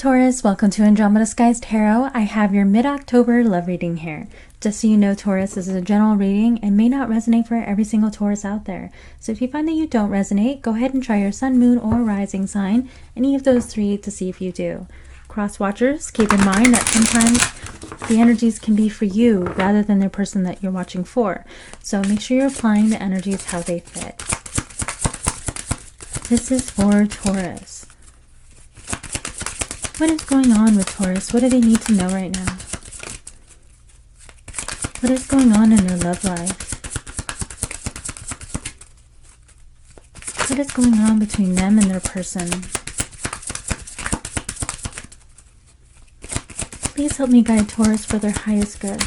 Taurus, welcome to Andromeda Skies Tarot. I have your mid-October love reading here. Just so you know, Taurus, this is a general reading and may not resonate for every single Taurus out there. So if you find that you don't resonate, go ahead and try your sun, moon, or rising sign, any of those three, to see if you do. Cross watchers, keep in mind that sometimes the energies can be for you rather than the person that you're watching for. So make sure you're applying the energies how they fit. This is for Taurus. What is going on with Taurus? What do they need to know right now? What is going on in their love life? What is going on between them and their person? Please help me guide Taurus for their highest good.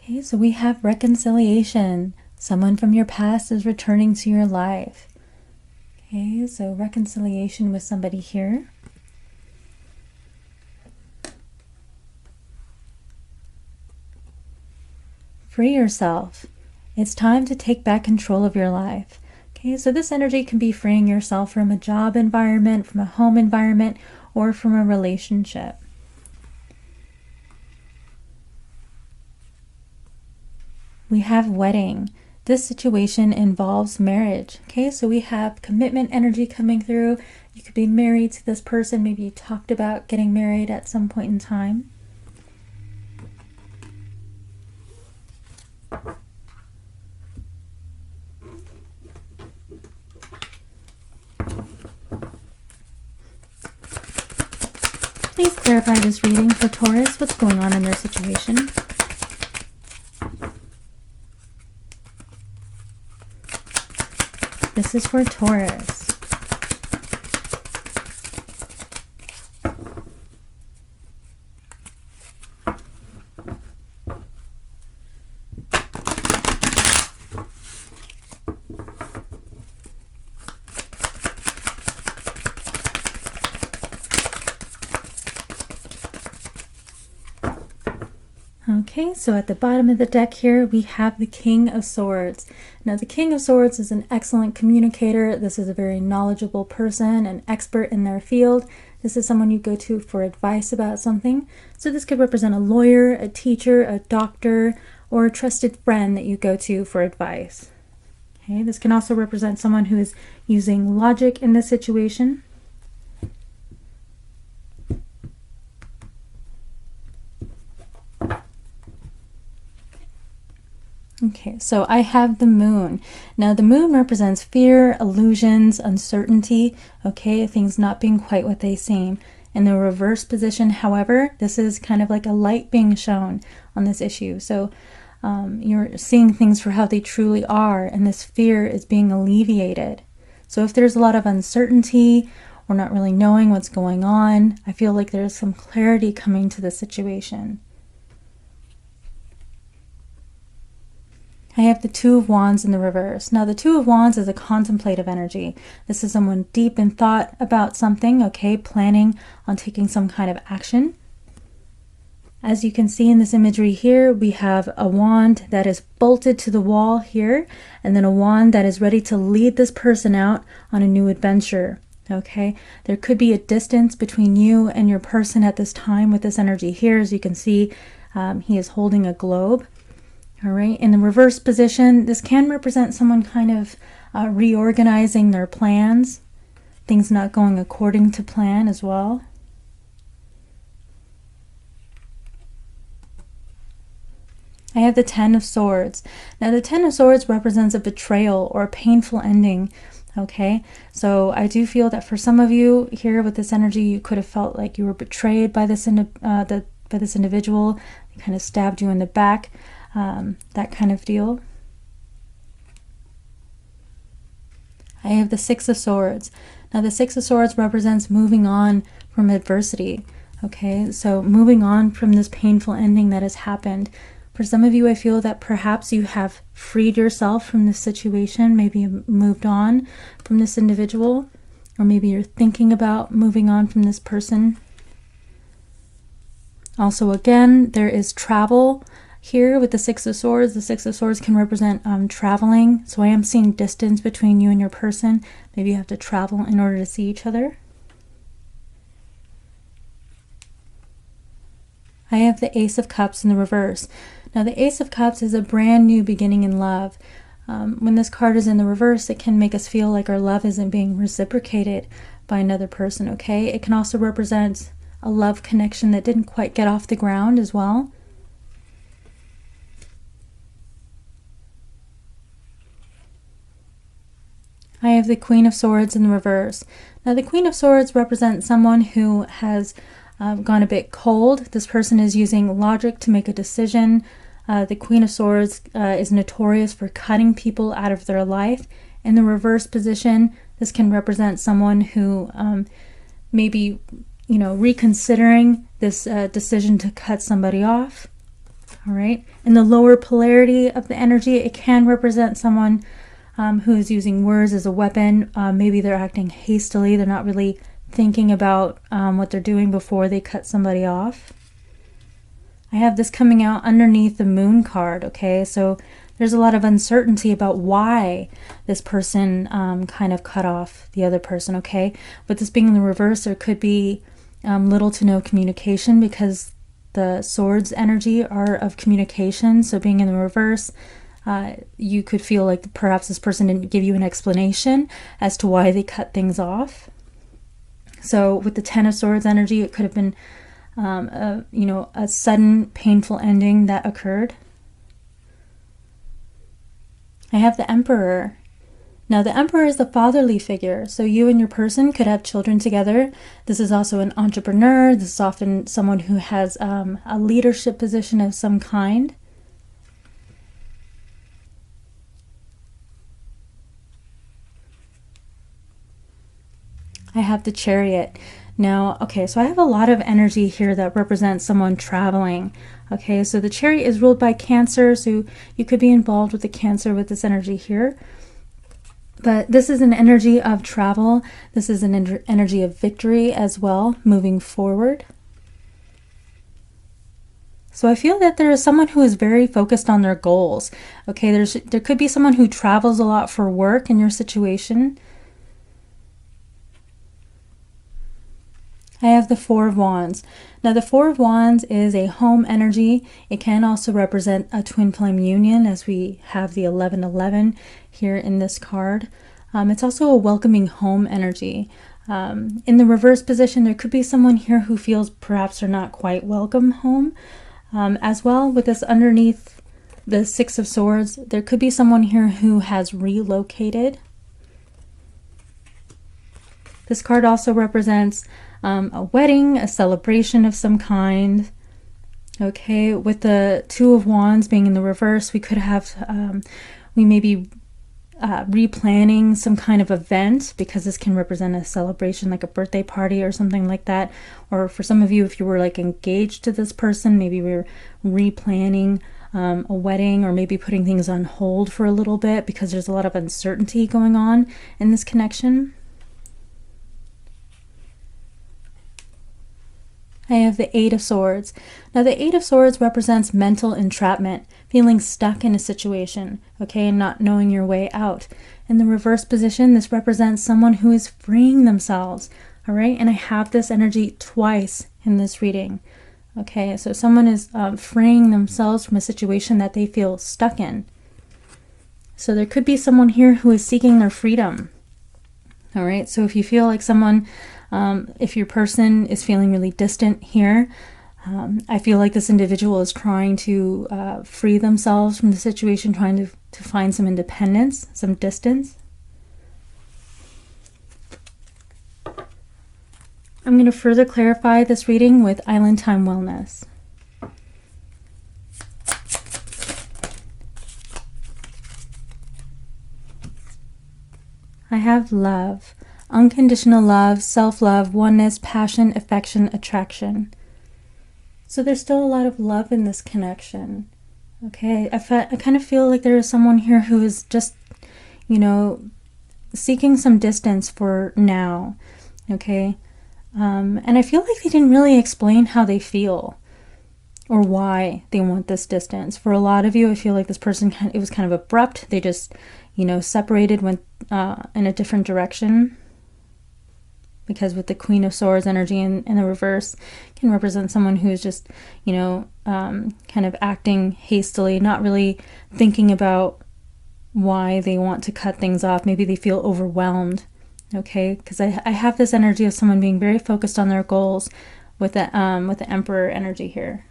Okay, so we have reconciliation. Someone from your past is returning to your life. Okay, so reconciliation with somebody here. Free yourself. It's time to take back control of your life. Okay, so this energy can be freeing yourself from a job environment, from a home environment, or from a relationship. We have wedding. This situation involves marriage. Okay, so we have commitment energy coming through. You could be married to this person. Maybe you talked about getting married at some point in time. Please clarify this reading for Taurus. What's going on in their situation? This is for Taurus. Okay, so at the bottom of the deck here, we have the King of Swords. Now, the King of Swords is an excellent communicator. This is a very knowledgeable person, an expert in their field. This is someone you go to for advice about something. So this could represent a lawyer, a teacher, a doctor, or a trusted friend that you go to for advice. Okay, this can also represent someone who is using logic in this situation. Okay, so I have the moon. Now the moon represents fear, illusions, uncertainty, okay, things not being quite what they seem. In the reverse position, however, this is kind of like a light being shown on this issue. So you're seeing things for how they truly are, and this fear is being alleviated. So if there's a lot of uncertainty or not really knowing what's going on, I feel like there's some clarity coming to the situation. I have the Two of Wands in the reverse. Now, the Two of Wands is a contemplative energy. This is someone deep in thought about something, okay, planning on taking some kind of action. As you can see in this imagery here, we have a wand that is bolted to the wall here, and then a wand that is ready to lead this person out on a new adventure, okay? There could be a distance between you and your person at this time with this energy here. As you can see, he is holding a globe. All right, in the reverse position, this can represent someone kind of reorganizing their plans, things not going according to plan as well. I have the Ten of Swords. Now, the Ten of Swords represents a betrayal or a painful ending, okay? So I do feel that for some of you here with this energy, you could have felt like you were betrayed by this individual. They kind of stabbed you in the back. That kind of deal. I have the Six of Swords. Now the Six of Swords represents moving on from adversity. Okay, so moving on from this painful ending that has happened. For some of you, I feel that perhaps you have freed yourself from this situation, maybe moved on from this individual, or maybe you're thinking about moving on from this person. Also, again, there is travel Here with the Six of Swords can represent traveling. So I am seeing distance between you and your person. Maybe you have to travel in order to see each other. I have the Ace of Cups in the reverse. Now the Ace of Cups is a brand new beginning in love. When this card is in the reverse, it can make us feel like our love isn't being reciprocated by another person, okay? It can also represent a love connection that didn't quite get off the ground as well. I have the Queen of Swords in the reverse. Now the Queen of Swords represents someone who has gone a bit cold. This person is using logic to make a decision. The Queen of Swords is notorious for cutting people out of their life. In the reverse position, this can represent someone who maybe, reconsidering this decision to cut somebody off. All right. In the lower polarity of the energy, it can represent someone who is using words as a weapon. Maybe they're acting hastily. They're not really thinking about what they're doing before they cut somebody off. I have this coming out underneath the Moon card, okay? So there's a lot of uncertainty about why this person kind of cut off the other person, okay? But this being in the reverse, there could be little to no communication because the swords energy are of communication. So being in the reverse, you could feel like perhaps this person didn't give you an explanation as to why they cut things off. So with the Ten of Swords energy, it could have been a sudden painful ending that occurred. I have the Emperor. Now the Emperor is the fatherly figure, so you and your person could have children together. This is also an entrepreneur. This is often someone who has a leadership position of some kind. I have the Chariot. Now, okay, so I have a lot of energy here that represents someone traveling. Okay, so the Chariot is ruled by Cancer, so you could be involved with the Cancer with this energy here. But this is an energy of travel. This is an energy of victory as well, moving forward. So I feel that there is someone who is very focused on their goals. Okay, there could be someone who travels a lot for work in your situation. I have the Four of Wands. Now the Four of Wands is a home energy. It can also represent a twin flame union, as we have the 1111 here in this card. It's also a welcoming home energy. In the reverse position, there could be someone here who feels perhaps they're not quite welcome home. As well, with this underneath the Six of Swords, there could be someone here who has relocated. This card also represents a wedding, a celebration of some kind. Okay, with the Two of Wands being in the reverse, we could have, we may be replanning some kind of event, because this can represent a celebration like a birthday party or something like that. Or for some of you, if you were like engaged to this person, maybe we're replanning a wedding, or maybe putting things on hold for a little bit because there's a lot of uncertainty going on in this connection. I have the Eight of Swords. Now the Eight of Swords represents mental entrapment, feeling stuck in a situation, okay, and not knowing your way out. In the reverse position, this represents someone who is freeing themselves, all right? And I have this energy twice in this reading, okay? So someone is freeing themselves from a situation that they feel stuck in. So there could be someone here who is seeking their freedom, all right? So if you feel like someone... if your person is feeling really distant here, I feel like this individual is trying to free themselves from the situation, trying to find some independence, some distance. I'm going to further clarify this reading with Island Time Wellness. I have love. Unconditional love, self-love, oneness, passion, affection, attraction. So there's still a lot of love in this connection. Okay, I kind of feel like there is someone here who is just, seeking some distance for now. Okay, and I feel like they didn't really explain how they feel. or why they want this distance. For a lot of you, I feel like this person, it was kind of abrupt. They just, separated, went in a different direction. Because with the Queen of Swords energy in the reverse can represent someone who's just, kind of acting hastily, not really thinking about why they want to cut things off. Maybe they feel overwhelmed, okay? Because I have this energy of someone being very focused on their goals with the Emperor energy here.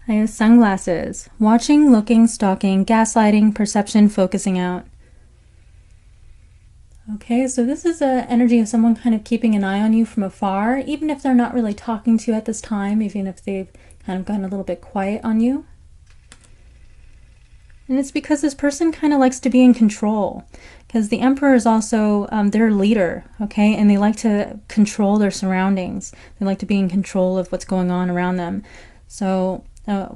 I have sunglasses. Watching, looking, stalking, gaslighting, perception, focusing out. Okay, so this is an energy of someone kind of keeping an eye on you from afar, even if they're not really talking to you at this time, even if they've kind of gotten a little bit quiet on you. And it's because this person kind of likes to be in control, because the Emperor is also their leader, okay? And they like to control their surroundings. They like to be in control of what's going on around them. So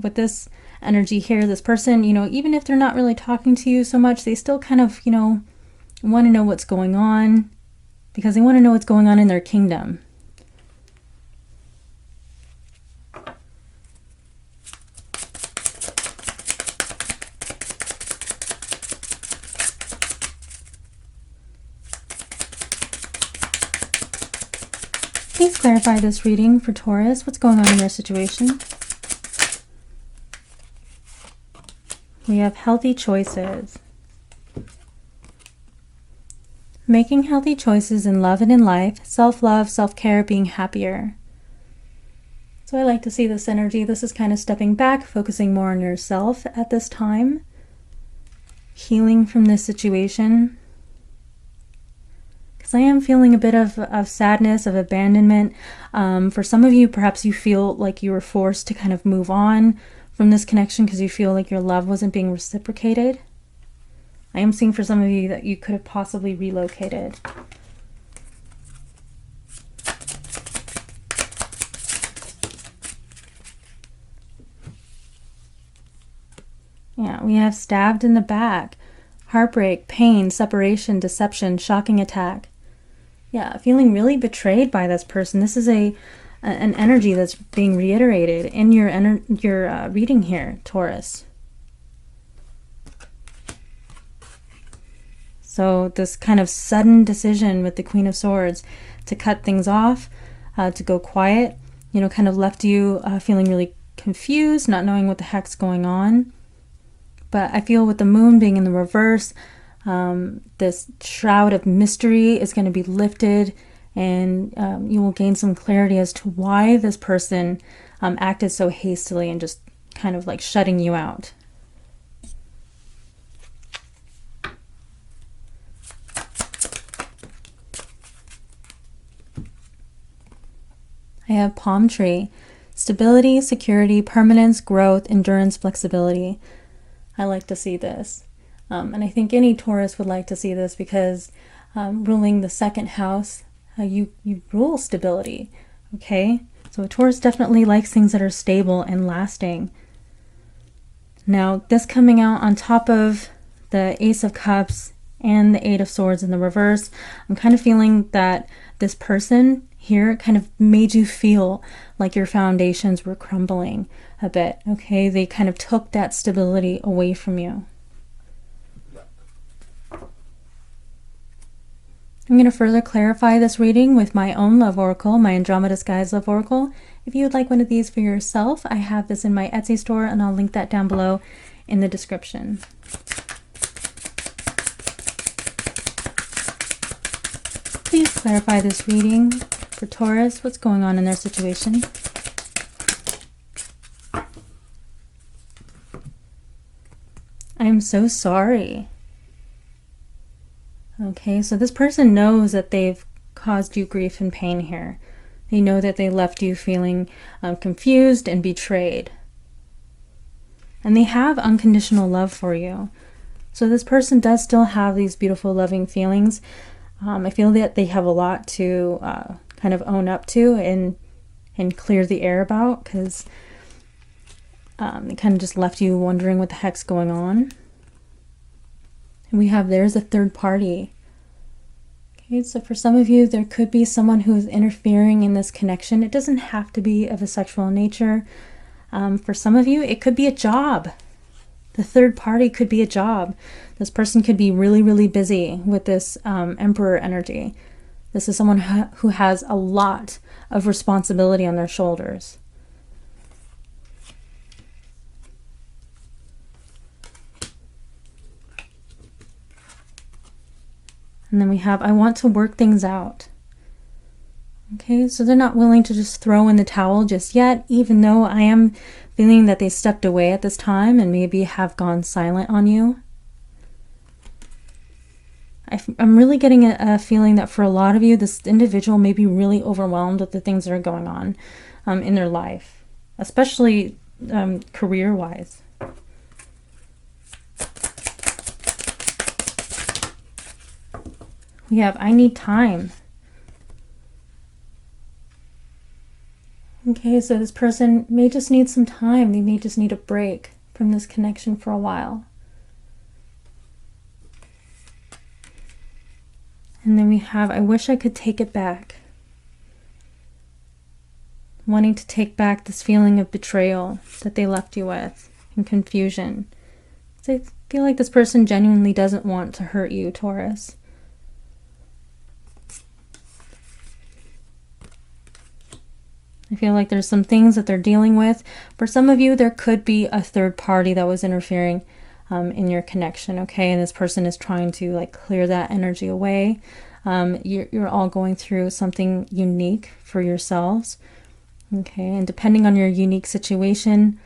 with this energy here, this person, even if they're not really talking to you so much, they still kind of, want to know what's going on, because they want to know what's going on in their kingdom. Please clarify this reading for Taurus. What's going on in their situation? We have healthy choices. Making healthy choices in love and in life, self-love, self-care, being happier. So I like to see this energy. This is kind of stepping back, focusing more on yourself at this time. Healing from this situation. Because I am feeling a bit of sadness, of abandonment. For some of you, perhaps you feel like you were forced to kind of move on from this connection because you feel like your love wasn't being reciprocated. I am seeing for some of you that you could have possibly relocated. Yeah, we have stabbed in the back, heartbreak, pain, separation, deception, shocking attack. Yeah, feeling really betrayed by this person. This is an energy that's being reiterated in your reading here, Taurus. So this kind of sudden decision with the Queen of Swords to cut things off, to go quiet, kind of left you feeling really confused, not knowing what the heck's going on. But I feel with the moon being in the reverse, this shroud of mystery is going to be lifted, and you will gain some clarity as to why this person acted so hastily and just kind of like shutting you out. I have palm tree. Stability, security, permanence, growth, endurance, flexibility. I like to see this. And I think any Taurus would like to see this because ruling the second house, you rule stability, okay? So a Taurus definitely likes things that are stable and lasting. Now, this coming out on top of the Ace of Cups and the Eight of Swords in the reverse, I'm kind of feeling that this person here kind of made you feel like your foundations were crumbling a bit, okay? They kind of took that stability away from you. I'm going to further clarify this reading with my own love oracle, my Andromeda Skies love oracle. If you would like one of these for yourself, I have this in my Etsy store, and I'll link that down below in the description. Please clarify this reading for Taurus. What's going on in their situation? I am so sorry. Okay, so this person knows that they've caused you grief and pain here. They know that they left you feeling confused and betrayed. And they have unconditional love for you. So this person does still have these beautiful, loving feelings. I feel that they have a lot to kind of own up to and clear the air about, because they kind of just left you wondering what the heck's going on. And we have there's a third party. Okay, so for some of you, there could be someone who is interfering in this connection. It doesn't have to be of a sexual nature. For some of you, it could be a job. The third party could be a job. This person could be really, really busy with this Emperor energy. This is someone who has a lot of responsibility on their shoulders. And then we have, I want to work things out. Okay, so they're not willing to just throw in the towel just yet, even though I am feeling that they stepped away at this time and maybe have gone silent on you. I'm really getting a feeling that for a lot of you, this individual may be really overwhelmed with the things that are going on in their life, especially career-wise. We have, I need time. Okay, so this person may just need some time. They may just need a break from this connection for a while. And then we have, I wish I could take it back. Wanting to take back this feeling of betrayal that they left you with and confusion. So I feel like this person genuinely doesn't want to hurt you, Taurus. I feel like there's some things that they're dealing with. For some of you, there could be a third party that was interfering in your connection, okay? And this person is trying to like clear that energy away. You're all going through something unique for yourselves, okay? And depending on your unique situation,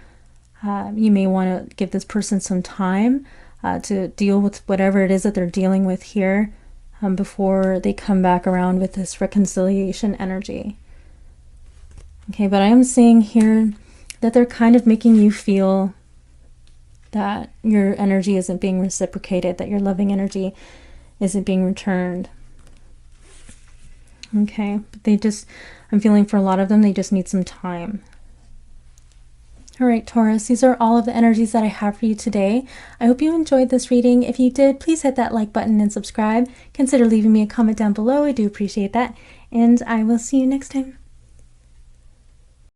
you may want to give this person some time to deal with whatever it is that they're dealing with here before they come back around with this reconciliation energy. Okay, but I am seeing here that they're kind of making you feel that your energy isn't being reciprocated, that your loving energy isn't being returned. Okay, but they just, I'm feeling for a lot of them, they just need some time. All right, Taurus, these are all of the energies that I have for you today. I hope you enjoyed this reading. If you did, please hit that like button and subscribe. Consider leaving me a comment down below. I do appreciate that. And I will see you next time.